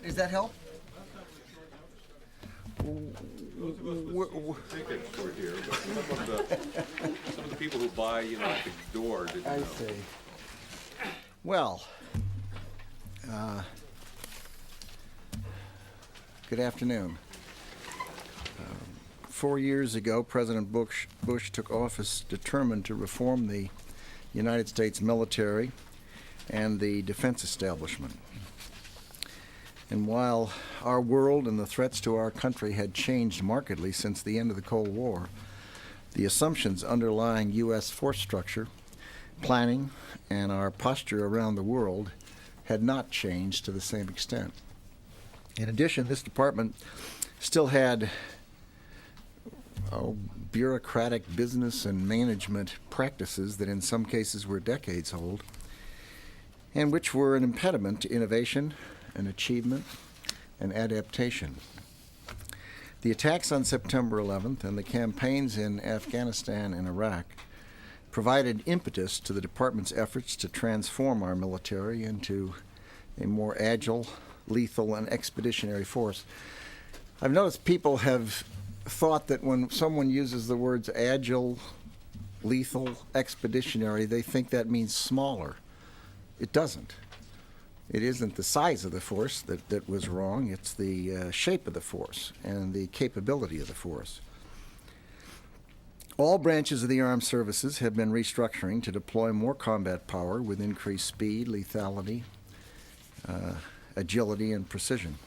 Is that help? I think it's over here, but some of the people who buy, at the door didn't know. I see. Well, good afternoon. 4 years ago, President Bush took office determined to reform the United States military and the defense establishment. And while our world and the threats to our country had changed markedly since the end of the Cold War, the assumptions underlying U.S. force structure, planning, and our posture around the world had not changed to the same extent. In addition, this department still had bureaucratic business and management practices that in some cases were decades old, and which were an impediment to innovation and achievement and adaptation. The attacks on September 11th and the campaigns in Afghanistan and Iraq provided impetus to the department's efforts to transform our military into a more agile, lethal, and expeditionary force. I've noticed people have thought that when someone uses the words agile, lethal, expeditionary, they think that means smaller. It doesn't. It isn't the size of the force that was wrong. It's the shape of the force and the capability of the force. All branches of the armed services have been restructuring to deploy more combat power with increased speed, lethality, agility, and precision.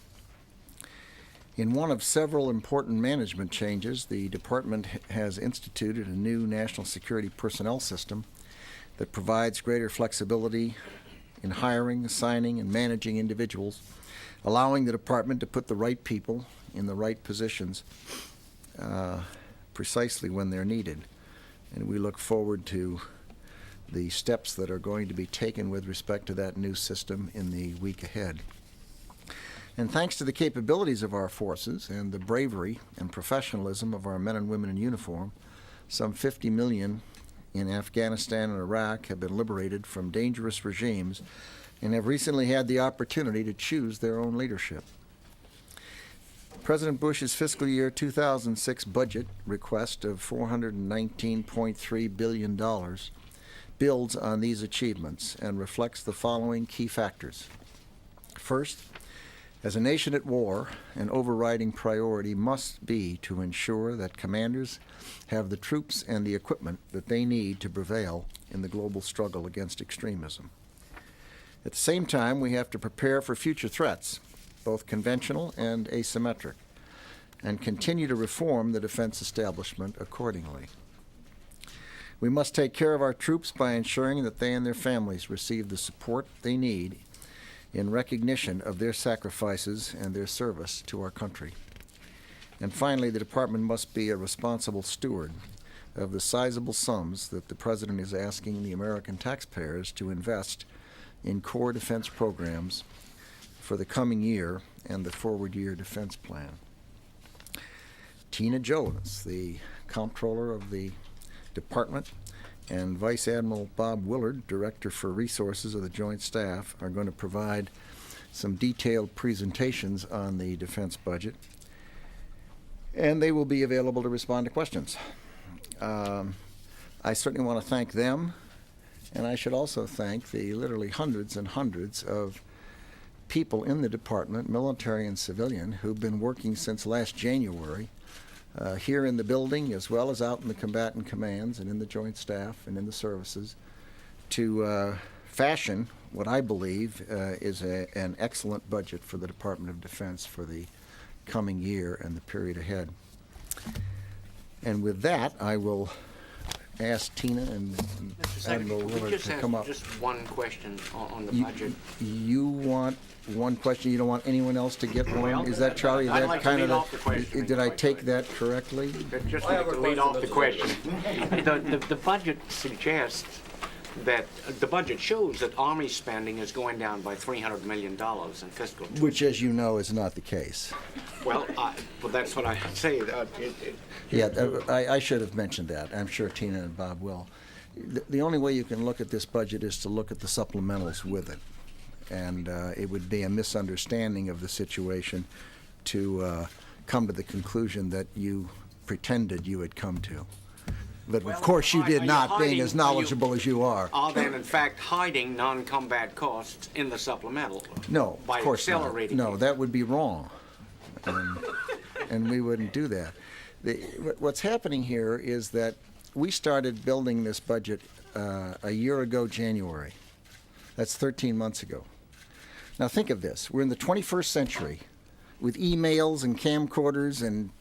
In one of several important management changes, the department has instituted a new national security personnel system that provides greater flexibility in hiring, assigning, and managing individuals, allowing the department to put the right people in the right positions precisely when they're needed. And we look forward to the steps that are going to be taken with respect to that new system in the week ahead. And thanks to the capabilities of our forces and the bravery and professionalism of our men and women in uniform, some 50 million in Afghanistan and Iraq have been liberated from dangerous regimes and have recently had the opportunity to choose their own leadership. President Bush's fiscal year 2006 budget request of $419.3 billion builds on these achievements and reflects the following key factors. First, as a nation at war, an overriding priority must be to ensure that commanders have the troops and the equipment that they need to prevail in the global struggle against extremism. At the same time, we have to prepare for future threats, both conventional and asymmetric, and continue to reform the defense establishment accordingly. We must take care of our troops by ensuring that they and their families receive the support they need in recognition of their sacrifices and their service to our country. And finally, the department must be a responsible steward of the sizable sums that the President is asking the American taxpayers to invest in core defense programs for the coming year and the forward year defense plan. Tina Jonas, the Comptroller of the Department, and Vice Admiral Bob Willard, Director for Resources of the Joint Staff, are going to provide some detailed presentations on the defense budget, and they will be available to respond to questions. I certainly want to thank them, and I should also thank the literally hundreds and hundreds of people in the department, military and civilian, who've been working since last January here in the building as well as out in the combatant commands and in the joint staff and in the services to fashion what I believe is an excellent budget for the Department of Defense for the coming year and the period ahead. And with that, I will ask Tina and Admiral Willard to come up. Just one question on the budget. You want one question? You don't want anyone else to get one? Well, is that, Charlie? I'd That like kind to of lead off the question. Did I take that correctly? Just to lead off the question. The budget suggests that the budget shows that Army spending is going down by $300 million in fiscal. Which, as you know, is not the case. Well, that's what I say. I should have mentioned that. I'm sure Tina and Bob will. The only way you can look at this budget is to look at the supplementals with it. And it would be a misunderstanding of the situation to come to the conclusion that you pretended you had come to. But of course you did not, being as knowledgeable as you are. Are they in fact hiding non-combat costs in the supplemental? No, by of course not. accelerating No, it? that would be wrong. And we wouldn't do that. What's happening here is that we started building this budget a year ago, January. That's 13 months ago. Now think of this. We're in the 21st century with emails and camcorders and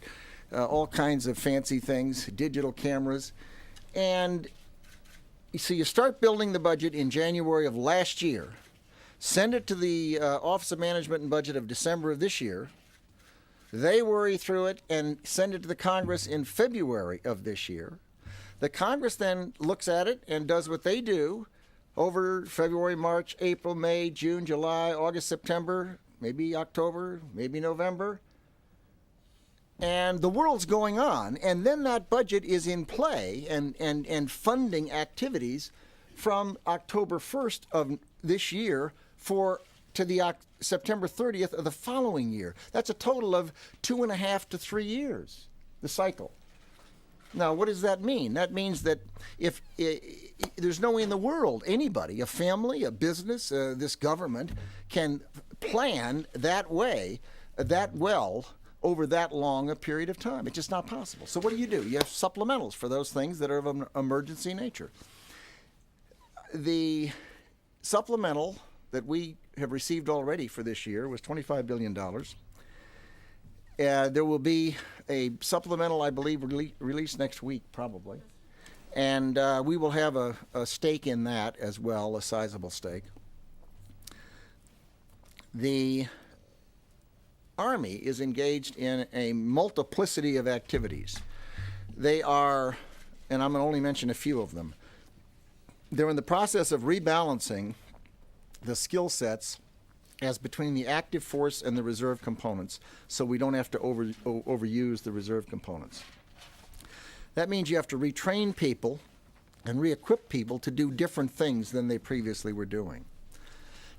all kinds of fancy things, digital cameras. And so you start building the budget in January of last year, send it to the Office of Management and Budget of December of this year. They worry through it and send it to the Congress in February of this year. The Congress then looks at it and does what they do over February, March, April, May, June, July, August, September, maybe October, maybe November. And the world's going on, and then that budget is in play and funding activities from October 1st of this year to the September 30th of the following year. That's a total of 2.5 to 3 years, the cycle. Now, what does that mean? That means that if there's no way in the world anybody, a family, a business, this government, can plan that way, that well, over that long a period of time. It's just not possible. So what do? You have supplementals for those things that are of an emergency nature. The supplemental that we have received already for this year was $25 billion. There will be a supplemental, I believe, released next week, probably. And we will have a stake in that as well, a sizable stake. The Army is engaged in a multiplicity of activities. They are, and I'm going to only mention a few of them, they're in the process of rebalancing the skill sets as between the active force and the reserve components, so we don't have to overuse the reserve components. That means you have to retrain people and re-equip people to do different things than they previously were doing.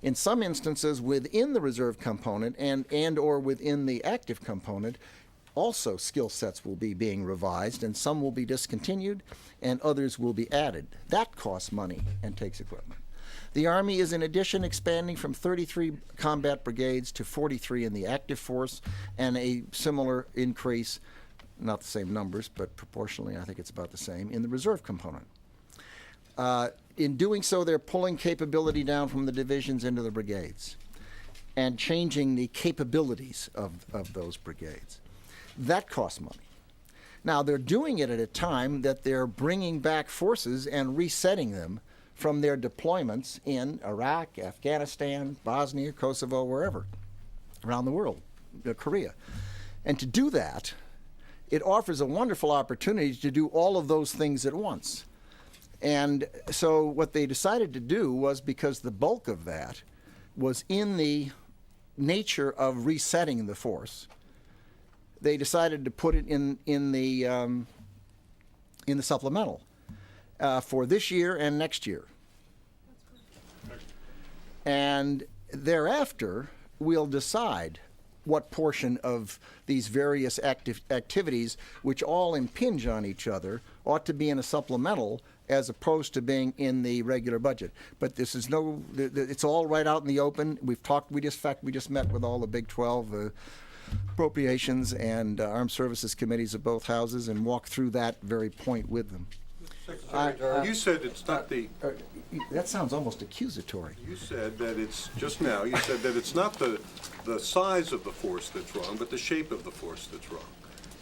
In some instances, within the reserve component and or within the active component, also skill sets will be being revised, and some will be discontinued, and others will be added. That costs money and takes equipment. The Army is in addition expanding from 33 combat brigades to 43 in the active force, and a similar increase, not the same numbers, but proportionally I think it's about the same, in the reserve component. In doing so, they're pulling capability down from the divisions into the brigades and changing the capabilities of those brigades. That costs money. Now, they're doing it at a time that they're bringing back forces and resetting them from their deployments in Iraq, Afghanistan, Bosnia, Kosovo, wherever, around the world, Korea. And to do that, it offers a wonderful opportunity to do all of those things at once. And so what they decided to do was, because the bulk of that was in the nature of resetting the force, they decided to put it in the supplemental for this year and next year. And thereafter, we'll decide what portion of these various activities, which all impinge on each other, ought to be in a supplemental as opposed to being in the regular budget. But this is it's all right out in the open. We just met with all the Big 12 appropriations and armed services committees of both houses and walked through that very point with them. Secretary, you said it's not the... that sounds almost accusatory. You said that it's, just now, you said that it's not the size of the force that's wrong, but the shape of the force that's wrong.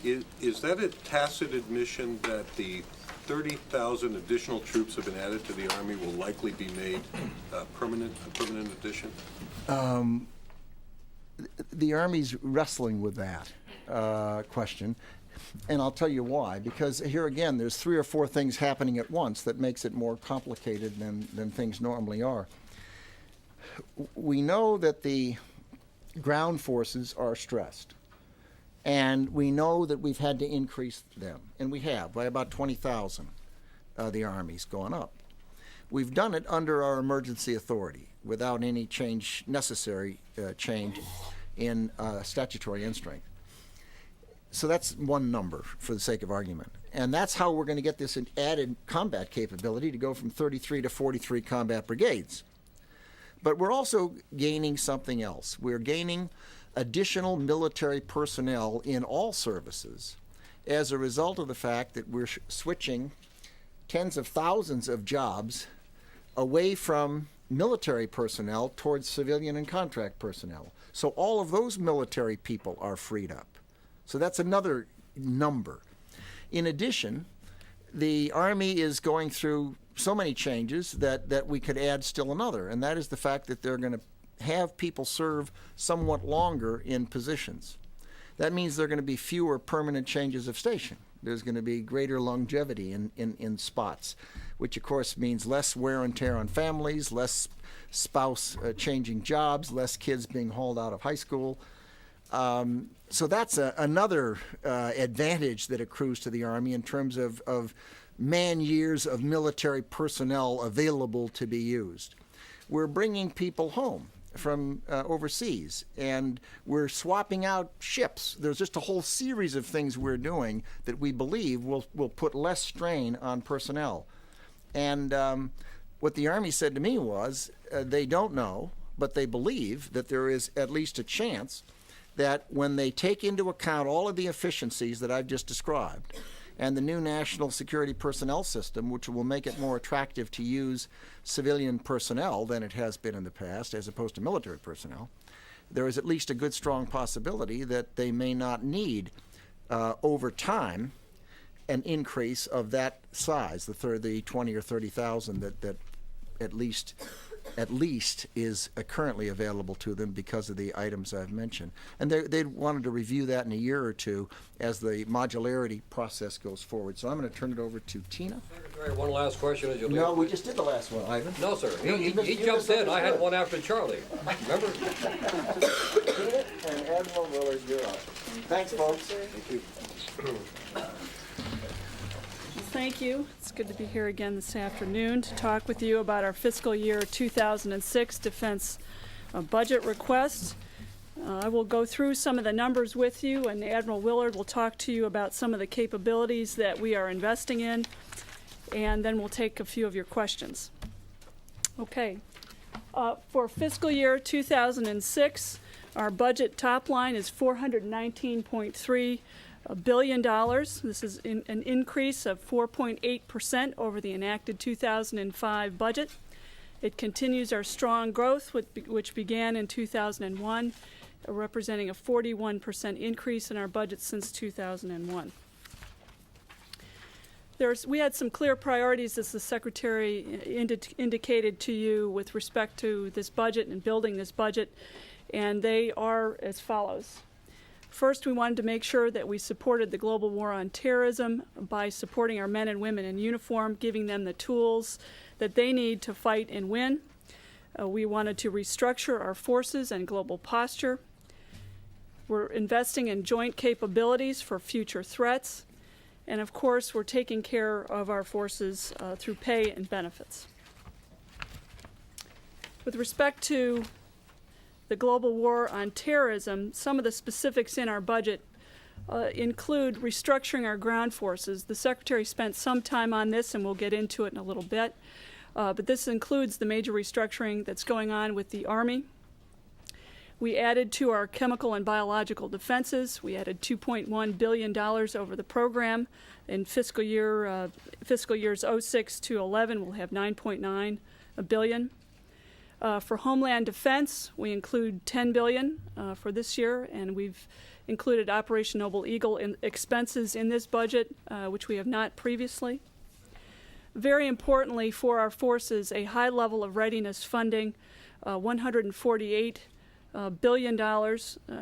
Is that a tacit admission that the 30,000 additional troops have been added to the Army will likely be made a permanent addition? The Army's wrestling with that question, and I'll tell you why. Because here again, there's 3 or 4 things happening at once that makes it more complicated than things normally are. We know that the ground forces are stressed, and we know that we've had to increase them, and we have by about 20,000. The Army's gone up. We've done it under our emergency authority without any necessary change in statutory end strength. So that's one number for the sake of argument. And that's how we're going to get this added combat capability to go from 33 to 43 combat brigades. But we're also gaining something else. We're gaining additional military personnel in all services as a result of the fact that we're switching tens of thousands of jobs away from military personnel towards civilian and contract personnel. So all of those military people are freed up. So that's another number. In addition, the Army is going through so many changes that we could add still another, and that is the fact that they're going to have people serve somewhat longer in positions. That means there are going to be fewer permanent changes of station. There's going to be greater longevity in spots, which of course means less wear and tear on families, less spouse changing jobs, less kids being hauled out of high school. So that's another advantage that accrues to the Army in terms of man years of military personnel available to be used. We're bringing people home from overseas, and we're swapping out ships. There's just a whole series of things we're doing that we believe will put less strain on personnel. And what the Army said to me was they don't know, but they believe that there is at least a chance that when they take into account all of the efficiencies that I've just described and the new national security personnel system, which will make it more attractive to use civilian personnel than it has been in the past as opposed to military personnel, there is at least a good strong possibility that they may not need over time an increase of that size, the 20 or 30,000 that at least is currently available to them because of the items I've mentioned. And they wanted to review that in a year or two as the modularity process goes forward. So I'm going to turn it over to Tina. Secretary, one last question as you leave. No, we just did the last one, Ivan. No, sir. He jumped in. I had one after Charlie. Remember? Tina and Admiral Willard, you're up. Thanks, folks. Thank you. Thank you. It's good to be here again this afternoon to talk with you about our fiscal year 2006 defense budget request. I will go through some of the numbers with you, and Admiral Willard will talk to you about some of the capabilities that we are investing in, and then we'll take a few of your questions. Okay. For fiscal year 2006, our budget top line is $419.3 billion. This is an increase of 4.8% over the enacted 2005 budget. It continues our strong growth, which began in 2001, representing a 41% increase in our budget since 2001. We had some clear priorities, as the Secretary indicated to you, with respect to this budget and building this budget, and they are as follows. First, we wanted to make sure that we supported the global war on terrorism by supporting our men and women in uniform, giving them the tools that they need to fight and win. We wanted to restructure our forces and global posture. We're investing in joint capabilities for future threats. And of course, we're taking care of our forces through pay and benefits. With respect to the global war on terrorism, some of the specifics in our budget include restructuring our ground forces. The Secretary spent some time on this, and we'll get into it in a little bit. But this includes the major restructuring that's going on with the Army. We added to our chemical and biological defenses. We added $2.1 billion over the program. In fiscal years 06 to 11, we'll have $9.9 billion. For Homeland Defense, we include $10 billion for this year, and we've included Operation Noble Eagle expenses in this budget, which we have not previously. Very importantly for our forces, a high level of readiness funding, $148 billion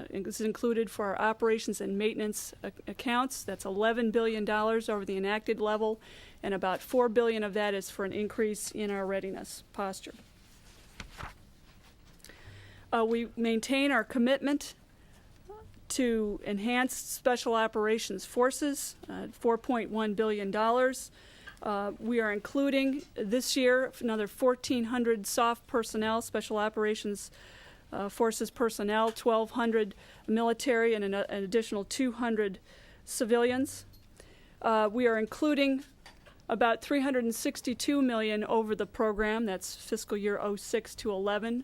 is included for our operations and maintenance accounts. That's $11 billion over the enacted level, and about $4 billion of that is for an increase in our readiness posture. We maintain our commitment to enhance special operations forces, $4.1 billion. We are including this year another 1,400 SOF personnel, Special Operations Forces personnel, 1,200 military, and an additional 200 civilians. We are including about $362 million over the program, that's fiscal year 06 to 11,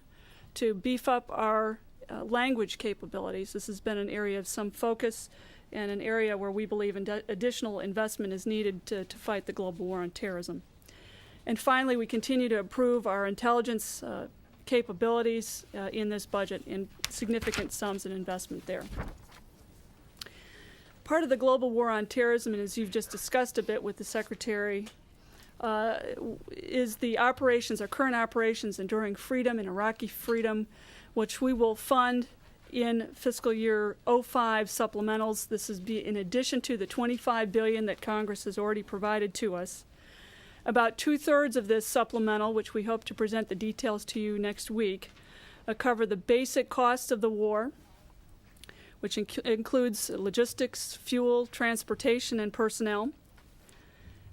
to beef up our language capabilities. This has been an area of some focus and an area where we believe additional investment is needed to fight the global war on terrorism. And finally, we continue to improve our intelligence capabilities in this budget, in significant sums in investment there. Part of the global war on terrorism, and as you've just discussed a bit with the Secretary, is the operations, our current operations, Enduring Freedom and Iraqi Freedom, which we will fund in fiscal year 05 supplementals. This is in addition to the $25 billion that Congress has already provided to us. About 2/3 of this supplemental, which we hope to present the details to you next week, cover the basic costs of the war, which includes logistics, fuel, transportation, and personnel.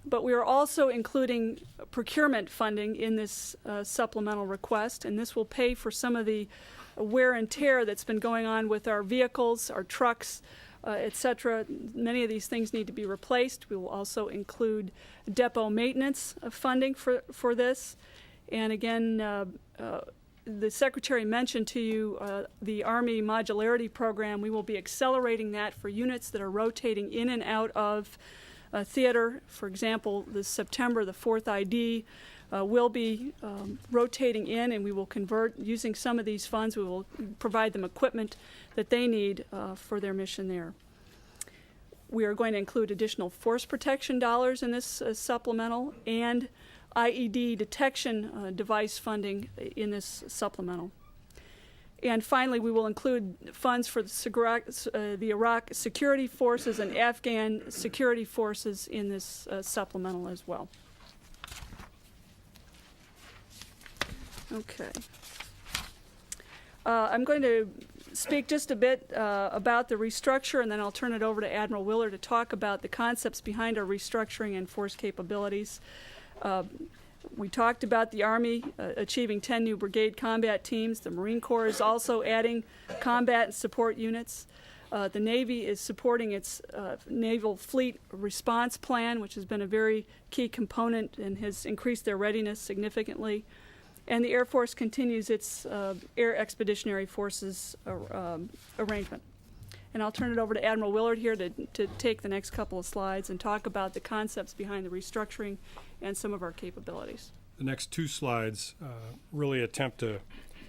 But we are also including procurement funding in this supplemental request, and this will pay for some of the wear and tear that's been going on with our vehicles, our trucks, etc. Many of these things need to be replaced. We will also include depot maintenance funding for this. And again, the Secretary mentioned to you the Army Modularity Program. We will be accelerating that for units that are rotating in and out of theater. For example, this September, the 4th ID will be rotating in, and we will convert, using some of these funds, we will provide them equipment that they need for their mission there. We are going to include additional force protection dollars in this supplemental, and IED detection device funding in this supplemental. And finally, we will include funds for the Iraq security forces and Afghan security forces in this supplemental as well. Okay. I'm going to speak just a bit about the restructure, and then I'll turn it over to Admiral Willard to talk about the concepts behind our restructuring and force capabilities. We talked about the Army achieving 10 new brigade combat teams. The Marine Corps is also adding combat and support units. The Navy is supporting its Naval Fleet Response Plan, which has been a very key component and has increased their readiness significantly. And the Air Force continues its Air Expeditionary Forces arrangement. And I'll turn it over to Admiral Willard here to take the next couple of slides and talk about the concepts behind the restructuring and some of our capabilities. The next two slides really attempt to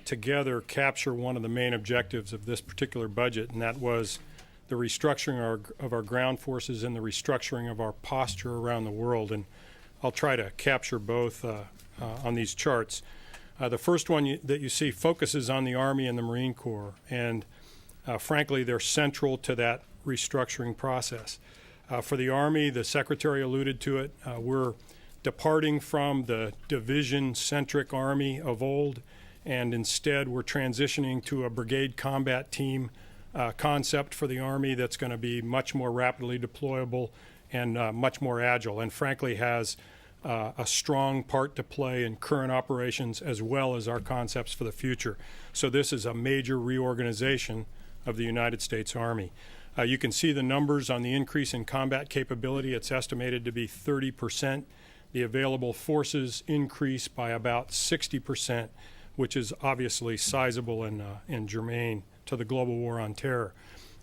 together capture one of the main objectives of this particular budget, and that was the restructuring of our ground forces and the restructuring of our posture around the world. And I'll try to capture both on these charts. The first one that you see focuses on the Army and the Marine Corps, and frankly, they're central to that restructuring process. For the Army, the Secretary alluded to it, we're departing from the division-centric Army of old, and instead we're transitioning to a brigade combat team concept for the Army that's going to be much more rapidly deployable and much more agile, and frankly has a strong part to play in current operations as well as our concepts for the future. So this is a major reorganization of the United States Army. You can see the numbers on the increase in combat capability. It's estimated to be 30%. The available forces increase by about 60%, which is obviously sizable and germane to the global war on terror.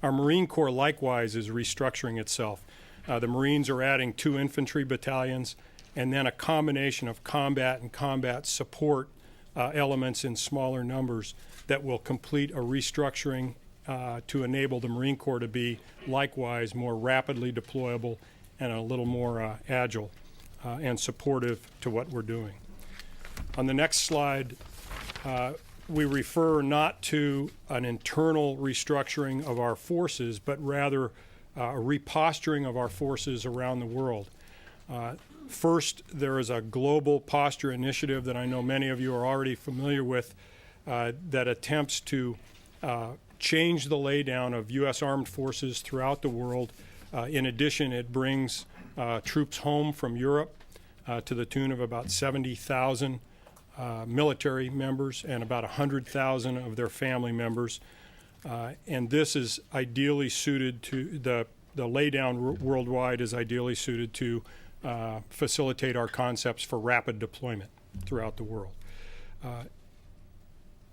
Our Marine Corps likewise is restructuring itself. The Marines are adding 2 infantry battalions and then a combination of combat and combat support elements in smaller numbers that will complete a restructuring to enable the Marine Corps to be likewise more rapidly deployable and a little more agile and supportive to what we're doing. On the next slide, we refer not to an internal restructuring of our forces, but rather a reposturing of our forces around the world. First, there is a global posture initiative that I know many of you are already familiar with that attempts to change the laydown of U.S. armed forces throughout the world. In addition, it brings troops home from Europe to the tune of about 70,000 military members and about 100,000 of their family members. And this is ideally suited to, the laydown worldwide is ideally suited to facilitate our concepts for rapid deployment throughout the world.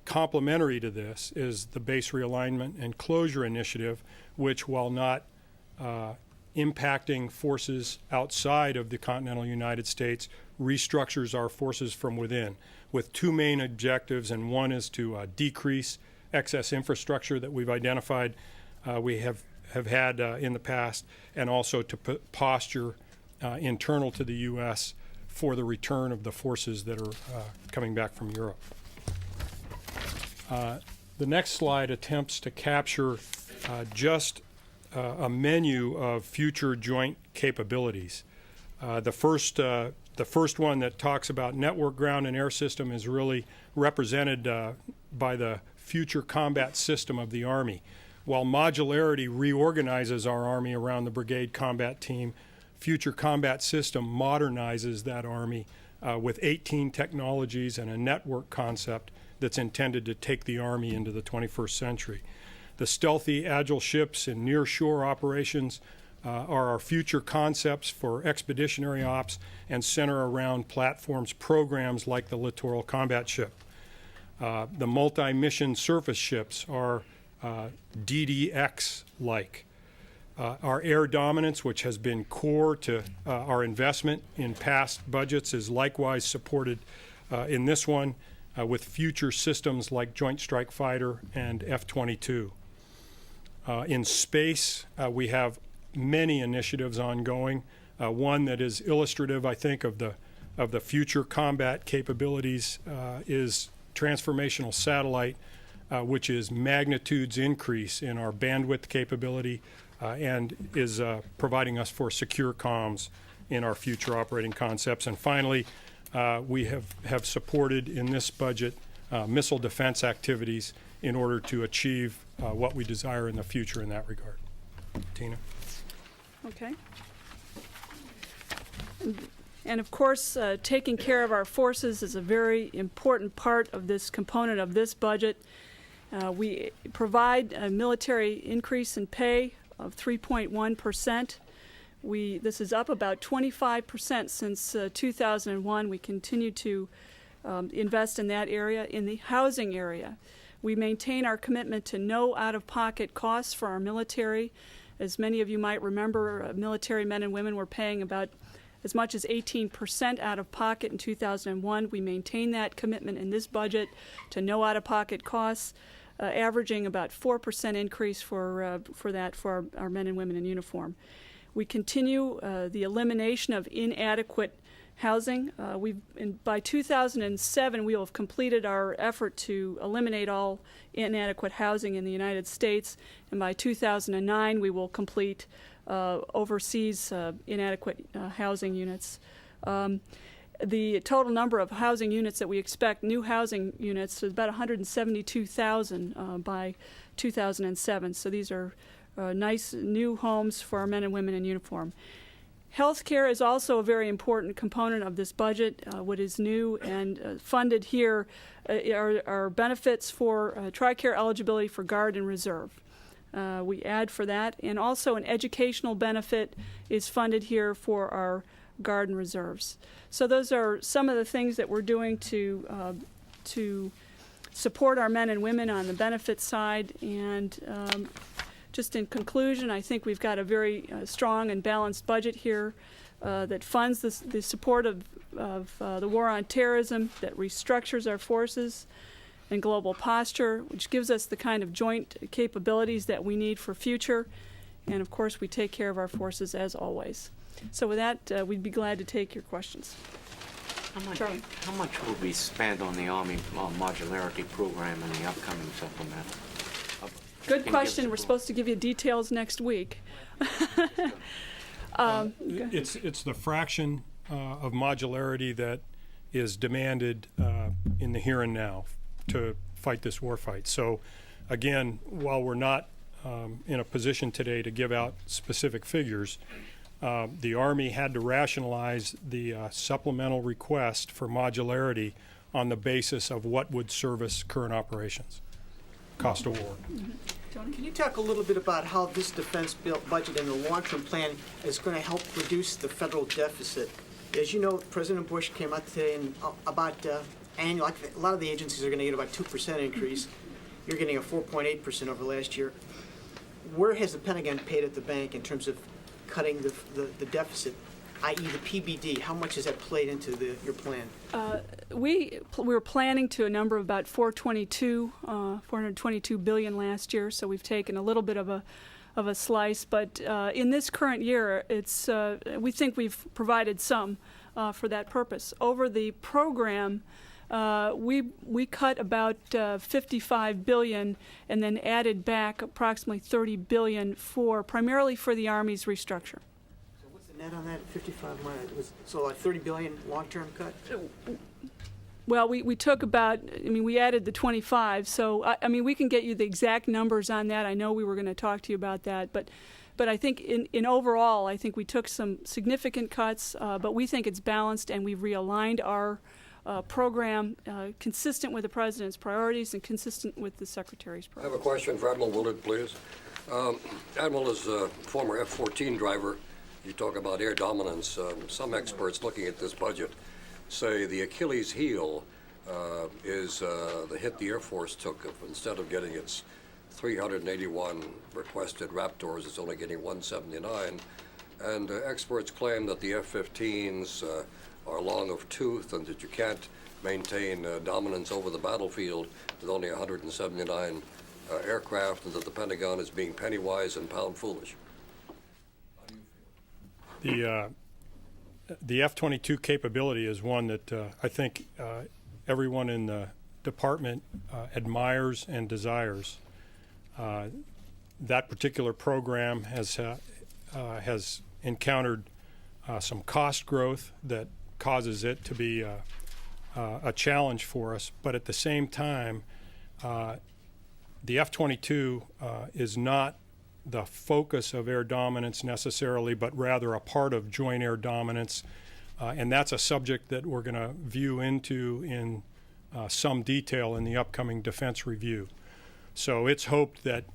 Complementary to this is the base realignment and closure initiative, which, while not impacting forces outside of the continental United States, restructures our forces from within with two main objectives, and one is to decrease excess infrastructure that we've identified we have had in the past, and also to posture internal to the U.S. for the return of the forces that are coming back from Europe. The next slide attempts to capture just a menu of future joint capabilities. The first one that talks about network, ground, and air system is really represented by the future combat system of the Army. While modularity reorganizes our Army around the brigade combat team, future combat system modernizes that Army with 18 technologies and a network concept that's intended to take the Army into the 21st century. The stealthy, agile ships and near-shore operations are our future concepts for expeditionary ops and center around platforms programs like the Littoral Combat Ship. The multi-mission surface ships are DDX-like. Our air dominance, which has been core to our investment in past budgets, is likewise supported in this one with future systems like Joint Strike Fighter and F-22. In space, we have many initiatives ongoing. One that is illustrative, I think, of the future combat capabilities is transformational satellite, which is magnitudes increase in our bandwidth capability and is providing us for secure comms in our future operating concepts. And finally, we have supported in this budget missile defense activities in order to achieve what we desire in the future in that regard. Tina? Okay. And of course, taking care of our forces is a very important part of this component of this budget. We provide a military increase in pay of 3.1%. This is up about 25% since 2001. We continue to invest in that area. In the housing area, we maintain our commitment to no out-of-pocket costs for our military. As many of you might remember, military men and women were paying about as much as 18% out of pocket in 2001. We maintain that commitment in this budget to no out-of-pocket costs, averaging about 4% increase for our men and women in uniform. We continue the elimination of inadequate housing. By 2007, we will have completed our effort to eliminate all inadequate housing in the United States, and by 2009, we will complete overseas inadequate housing units. The total number of housing units that we expect, new housing units, is about 172,000 by 2007. So these are nice new homes for our men and women in uniform. Healthcare is also a very important component of this budget. What is new and funded here are benefits for TRICARE eligibility for Guard and Reserve. We add for that, and also an educational benefit is funded here for our Guard and Reserves. So those are some of the things that we're doing to support our men and women on the benefit side. And just in conclusion, I think we've got a very strong and balanced budget here that funds the support of the war on terrorism, that restructures our forces and global posture, which gives us the kind of joint capabilities that we need for future. And of course, we take care of our forces as always. So with that, we'd be glad to take your questions. How much will be spent on the Army modularity program in the upcoming supplement? Good question. We're supposed to give you details next week. It's the fraction of modularity that is demanded in the here and now to fight this war fight. So again, while we're not in a position today to give out specific figures, the Army had to rationalize the supplemental request for modularity on the basis of what would service current operations, cost of war. Can you talk a little bit about how this defense budget and the long-term plan is going to help reduce the federal deficit? As you know, President Bush came out today and about annual, like a lot of the agencies are going to get about 2% increase. You're getting a 4.8% over last year. Where has the Pentagon paid at the bank in terms of cutting the deficit, i.e. the PBD? How much has that played into your plan? We were planning to a number of about 422 billion last year, so we've taken a little bit of a slice. But in this current year, it's we think we've provided some for that purpose. Over the program, we cut about 55 billion and then added back approximately 30 billion primarily for the Army's restructure. So what's the net on that 55 million? So like 30 billion long-term cut? Well, we took about, we added the 25, so, we can get you the exact numbers on that. I know we were going to talk to you about that, but I think in overall, I think we took some significant cuts, but we think it's balanced, and we've realigned our program consistent with the President's priorities and consistent with the Secretary's I have priorities. a question for Admiral Willard, please. Admiral is a former F-14 driver. You talk about air dominance. Some experts looking at this budget say the Achilles heel is the hit the Air Force took. Instead of getting its 381 requested Raptors, it's only getting 179. And experts claim that the F-15s are long of tooth and that you can't maintain dominance over the battlefield with only 179 aircraft, and that the Pentagon is being penny wise and pound foolish. The F-22 capability is one that I think everyone in the department admires and desires. That particular program has encountered some cost growth that causes it to be a challenge for us, but at the same time, the F-22 is not the focus of air dominance necessarily, but rather a part of joint air dominance, and that's a subject that we're going to view into in some detail in the upcoming defense review. So it's hoped that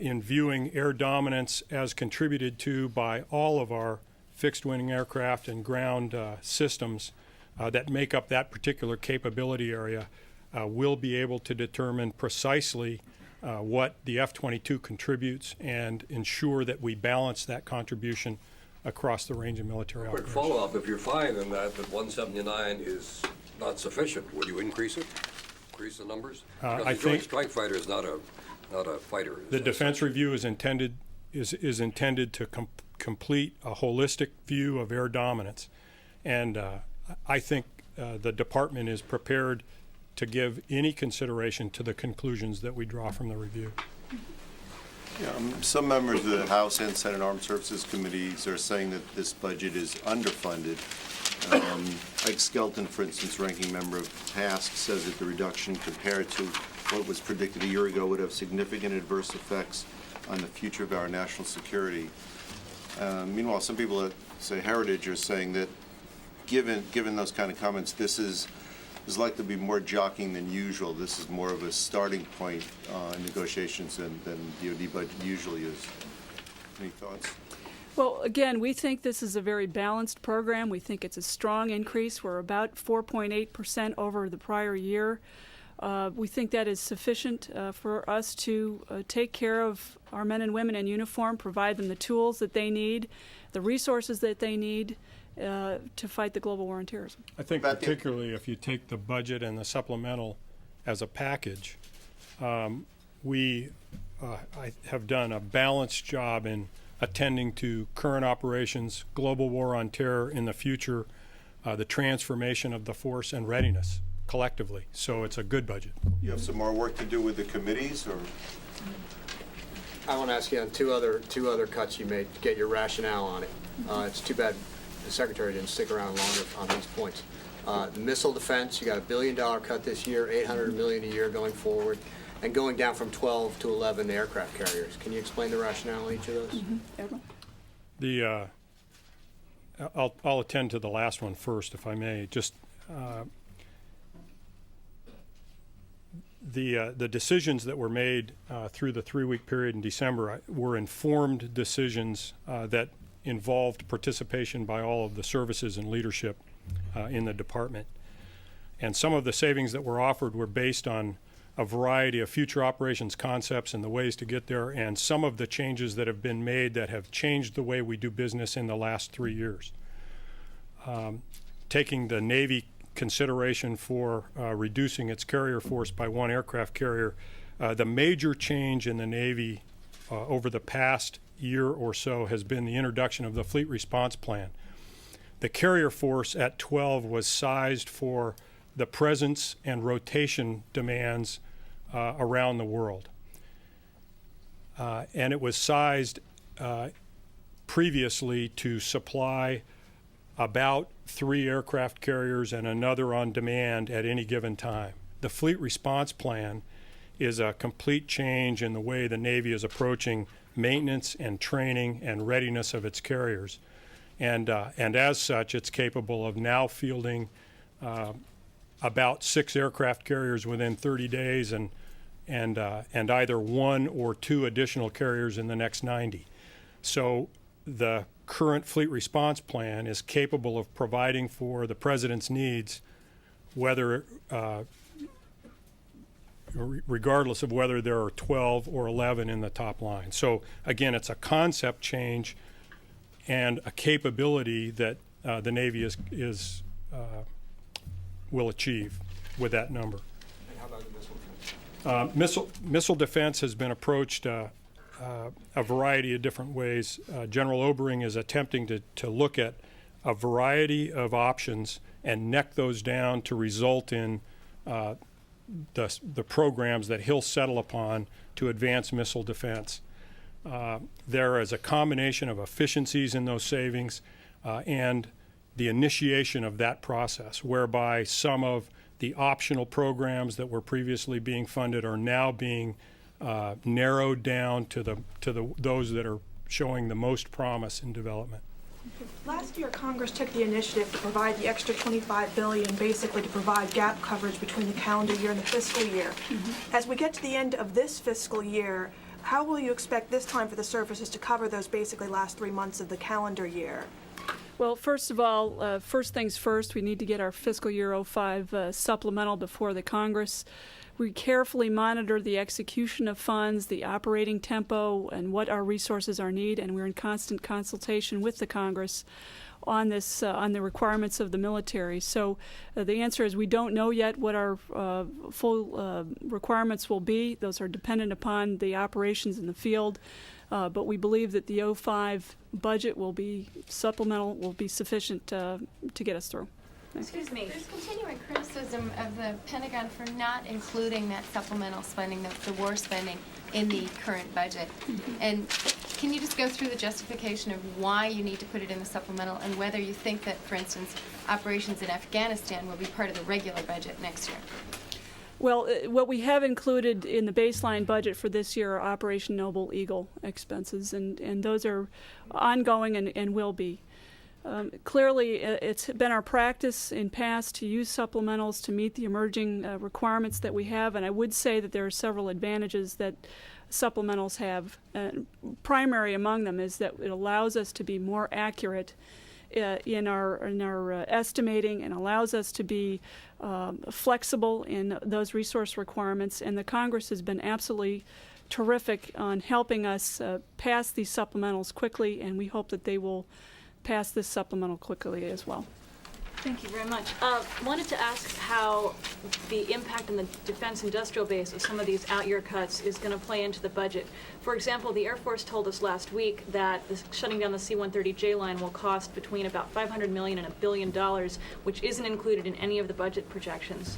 in viewing air dominance as contributed to by all of our fixed-wing aircraft and ground systems that make up that particular capability area, we'll be able to determine precisely what the F-22 contributes and ensure that we balance that contribution across the range of military Quick operations. follow-up, if you're finding that 179 is not sufficient, would you increase it? Increase the numbers? Because I the Joint think Strike Fighter is not a fighter. the defense review is intended to complete a holistic view of air dominance, and I think the department is prepared to give any consideration to the conclusions that we draw from the review. Yeah, some members of the House and Senate Armed Services Committees are saying that this budget is underfunded. Ike Skelton, for instance, ranking member of TASC, says that the reduction compared to what was predicted a year ago would have significant adverse effects on the future of our national security. Meanwhile, some people at, say, Heritage are saying that given those kind of comments, this is likely to be more jockeying than usual. This is more of a starting point in negotiations than DoD budget usually is. Any thoughts? Well, again, we think this is a very balanced program. We think it's a strong increase. We're about 4.8% over the prior year. We think that is sufficient for us to take care of our men and women in uniform, provide them the tools that they need, the resources that they need to fight the global war on terrorism. I think particularly if you take the budget and the supplemental as a package, we have done a balanced job in attending to current operations, global war on terror in the future, the transformation of the force and readiness collectively. So it's a good budget. You have some more work to do with the committees, or? I want to ask you on two other cuts you made, get your rationale on it. It's too bad the Secretary didn't stick around longer on these points. The missile defense, you got $1 billion cut this year, $800 million a year going forward, and going down from 12 to 11 aircraft carriers. Can you explain the rationale on each of those? Admiral? The I'll attend to the last one first, if I may. Just the decisions that were made through the 3-week period in December were informed decisions that involved participation by all of the services and leadership in the department. And some of the savings that were offered were based on a variety of future operations concepts and the ways to get there, and some of the changes that have been made that have changed the way we do business in the last 3 years. Taking the Navy consideration for reducing its carrier force by 1 aircraft carrier, the major change in the Navy over the past year or so has been the introduction of the Fleet Response Plan. The carrier force at 12 was sized for the presence and rotation demands around the world. And it was sized previously to supply about 3 aircraft carriers and another on demand at any given time. The Fleet Response Plan is a complete change in the way the Navy is approaching maintenance and training and readiness of its carriers. And as such, it's capable of now fielding about 6 aircraft carriers within 30 days and either 1 or 2 additional carriers in the next 90. So the current Fleet Response Plan is capable of providing for the President's needs, whether regardless of whether there are 12 or 11 in the top line. So again, it's a concept change and a capability that the Navy will achieve with that number. And how about the missile defense? Missile defense has been approached a variety of different ways. General Obering is attempting to look at a variety of options and neck those down to result in the programs that he'll settle upon to advance missile defense. There is a combination of efficiencies in those savings and the initiation of that process, whereby some of the optional programs that were previously being funded are now being narrowed down to those that are showing the most promise in development. Last year, Congress took the initiative to provide the extra $25 billion, basically to provide gap coverage between the calendar year and the fiscal year. As we get to the end of this fiscal year, how will you expect this time for the services to cover those basically last 3 months of the calendar year? Well, first of all, first things first, we need to get our fiscal year 05 supplemental before the Congress. We carefully monitor the execution of funds, the operating tempo, and what our resources are needed, and we're in constant consultation with the Congress on this, on the requirements of the military. So the answer is we don't know yet what our full requirements will be. Those are dependent upon the operations in the field. But we believe that the 05 budget will be supplemental, will be sufficient to get us through. Excuse me. There's continuing criticism of the Pentagon for not including that supplemental spending, the war spending, in the current budget. And can you just go through the justification of why you need to put it in the supplemental and whether you think that, for instance, operations in Afghanistan will be part of the regular budget next year? Well, what we have included in the baseline budget for this year are Operation Noble Eagle expenses, and those are ongoing and will be. Clearly, it's been our practice in past to use supplementals to meet the emerging requirements that we have, and I would say that there are several advantages that supplementals have. Primary among them is that it allows us to be more accurate in our estimating and allows us to be flexible in those resource requirements, and the Congress has been absolutely terrific on helping us pass these supplementals quickly, and we hope that they will pass this supplemental quickly as well. Thank you very much. Wanted to ask how the impact on the defense industrial base of some of these out-year cuts is going to play into the budget. For example, the Air Force told us last week that shutting down the C-130J line will cost between about $500 million and $1 billion, which isn't included in any of the budget projections.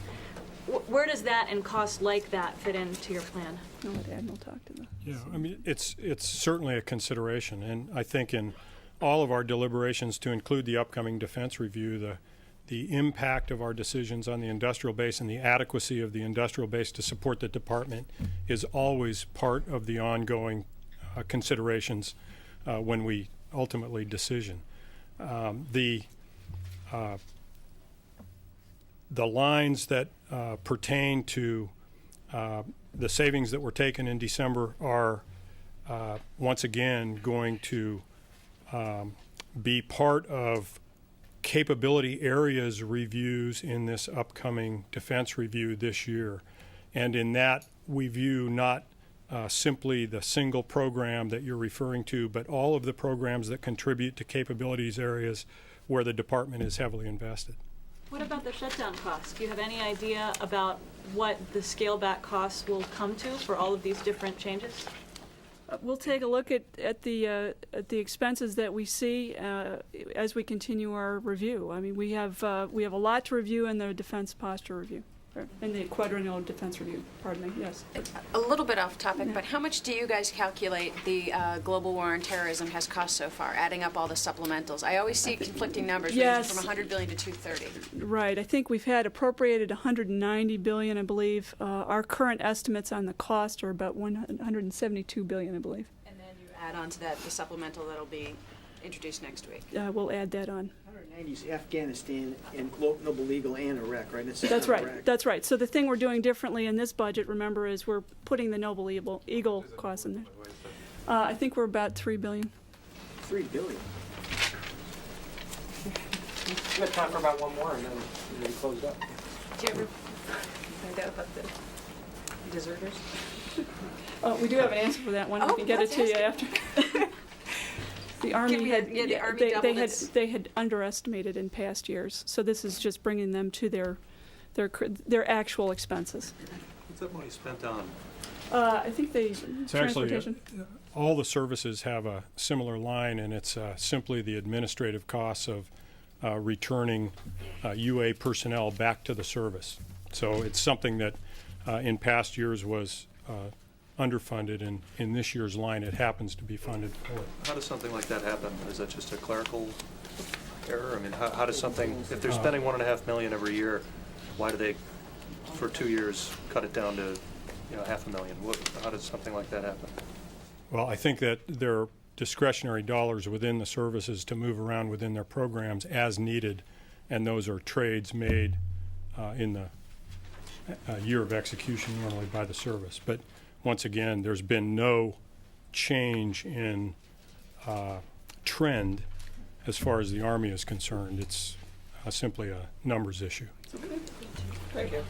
Where does that and costs like that fit into your plan? I'll let Admiral talk to that. Yeah, I mean, it's certainly a consideration, and I think in all of our deliberations, to include the upcoming defense review, the impact of our decisions on the industrial base and the adequacy of the industrial base to support the department is always part of the ongoing considerations when we ultimately decision. The lines that pertain to the savings that were taken in December are once again going to be part of capability areas reviews in this upcoming defense review this year. And in that, we view not simply the single program that you're referring to, but all of the programs that contribute to capabilities areas where the department is heavily invested. What about the shutdown costs? Do you have any idea about what the scale back costs will come to for all of these different changes? We'll take a look at the expenses that we see as we continue our review. I mean, we have a lot to review in the defense posture review, or in the quadrennial defense review. Pardon me. Yes. A little bit off topic, but how much do you guys calculate the global war on terrorism has cost so far, adding up all the supplementals? I always see conflicting numbers, yes, ranging from 100 billion to 230. Right. I think we've had appropriated 190 billion, I believe. Our current estimates on the cost are about 172 billion, I believe. And then you add on to that the supplemental that'll be introduced next week. We'll add that on. 190 is Afghanistan and Noble Eagle and Iraq, right? That's right. That's right. So the thing we're doing differently in this budget, remember, is we're putting the Noble Eagle costs in there. I think we're about 3 billion. 3 billion. We have time for about one more, and then we close up. Do you ever find out about the deserters? We do have an answer for that one. We can get it to you after. The Army they had underestimated in past years, so this is just bringing them to their actual expenses. What's that money spent on? I think It's actually all the services have a similar line, and it's simply the administrative costs of returning UA personnel back to the service. So it's something that in past years was underfunded, and in this year's line it happens to be funded for. How does something like that happen? Is that just a clerical error? I mean, how does something, if they're spending $1.5 million every year, why do they, for 2 years, cut it down to, $500,000? How does something like that happen? Well, I think that there are discretionary dollars within the services to move around within their programs as needed, and those are trades made in the year of execution normally by the service. But once again, there's been no change in trend as far as the Army is concerned. It's simply a numbers issue. Thank you.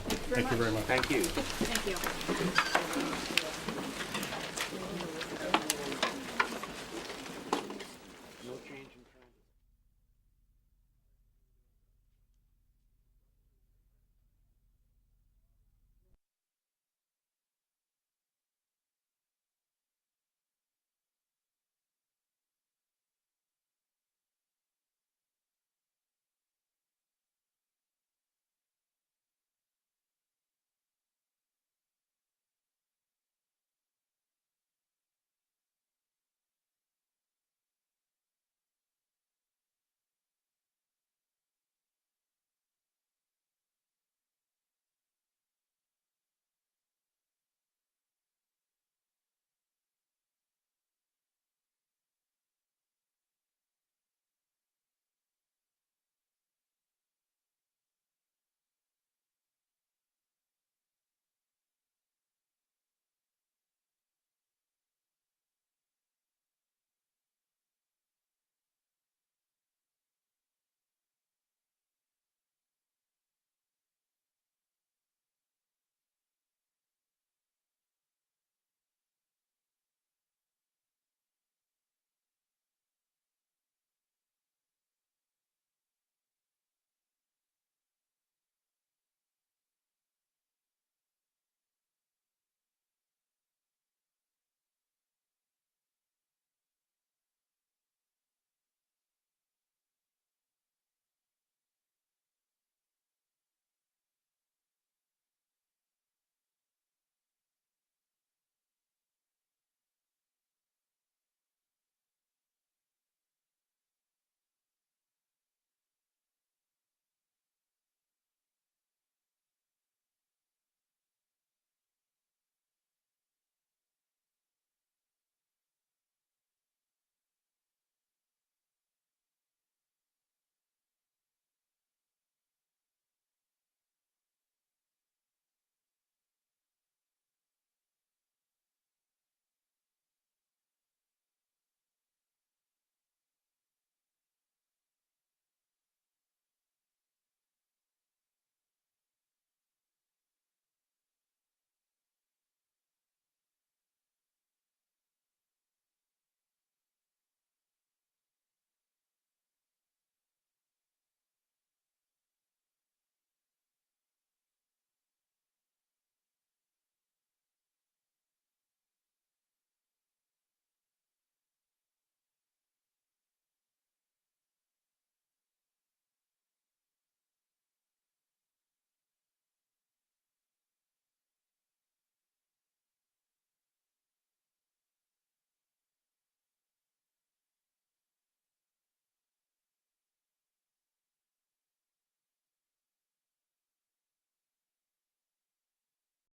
Thank you very much. Thank you. Thank you.